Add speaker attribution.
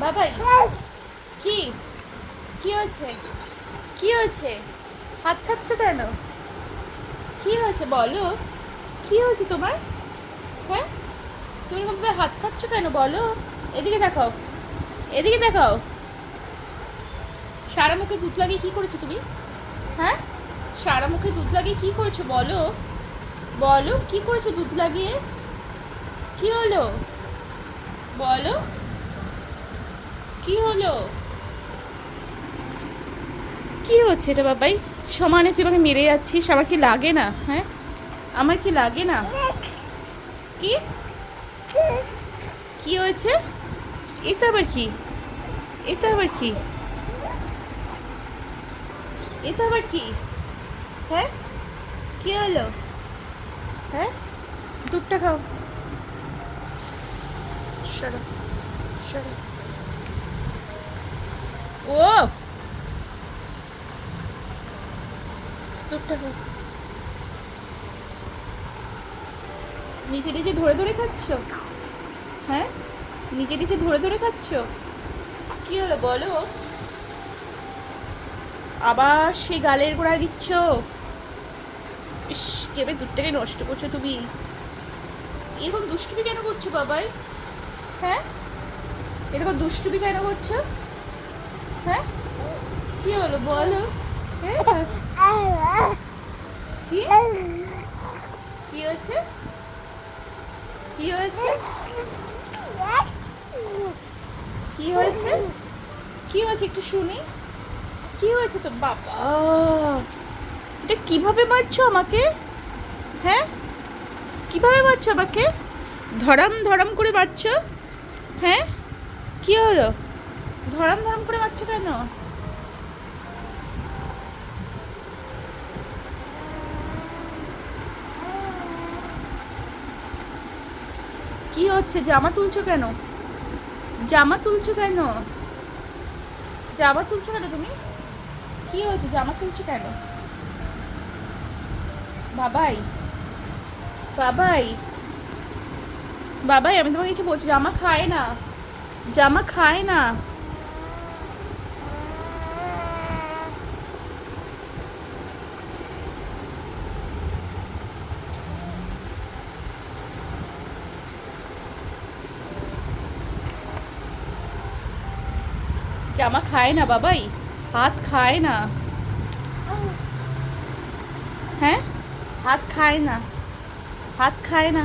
Speaker 1: বাবাই কি কি হয়েছে? কি হয়েছে? হাত খাচ্ছ কেন? কি হয়েছে বলো? কি হয়েছে তোমার? হ্যাঁ, তুমি বাবা হাত খাচ্ছ কেন বলো? এদিকে দেখাও, এদিকে দেখাও। সারা মুখে দুধ লাগিয়ে কি করেছো তুমি? হ্যাঁ, সারা মুখে দুধ লাগিয়ে কি করেছো বলো? বলো কি করেছো দুধ লাগিয়ে? কি হলো বলো? কি হলো? কি হচ্ছে এটা বাবাই? সমানে তুই আমাকে মেরে যাচ্ছিস, আমার কি লাগে না? হ্যাঁ, আমার কি লাগে না? কি কি হয়েছে? এটা আবার কি? এটা আবার কি? এটা আবার কি? হ্যাঁ, কি হলো? হ্যাঁ, দুধটা খাও। সরো, সরো। ওফ, দুধটা খাও। নিচে নিচে ধরে ধরে খাচ্ছ? হ্যাঁ, নিচে নিচে ধরে ধরে খাচ্ছ? কি হলো বলো? আবার সেই গালের গোড়ায় দিচ্ছ? ইস, কেবে দুধটাকে নষ্ট করছো তুমি? এরকম দুষ্টুমি কেন করছো বাবাই? হ্যাঁ, এরকম দুষ্টুমি কেন করছো? হ্যাঁ, কি হলো বলো? হ্যাঁ, কি কি হয়েছে? কি হয়েছে? কি হয়েছে? কি হয়েছে একটু শুনি। কি হয়েছে তো বাবা? এটা কিভাবে মারছো আমাকে? হ্যাঁ, কিভাবে মারছো আমাকে? ধরাম ধরাম করে মারছো? হ্যাঁ, কি হলো? ধরাম ধরাম করে মারছো কেন? কি হচ্ছে? জামা তুলছো কেন? জামা তুলছো কেন? জামা তুলছো কেন তুমি? কি হয়েছে? জামা তুলছো কেন? বাবাই, বাবাই, বাবাই, আমি তোমাকে কিছু বলছি। জামা খায় না, জামা খায় না। জামা খায় না বাবাই, হাত খায় না। হ্যাঁ, হাত খায় না, হাত খায় না।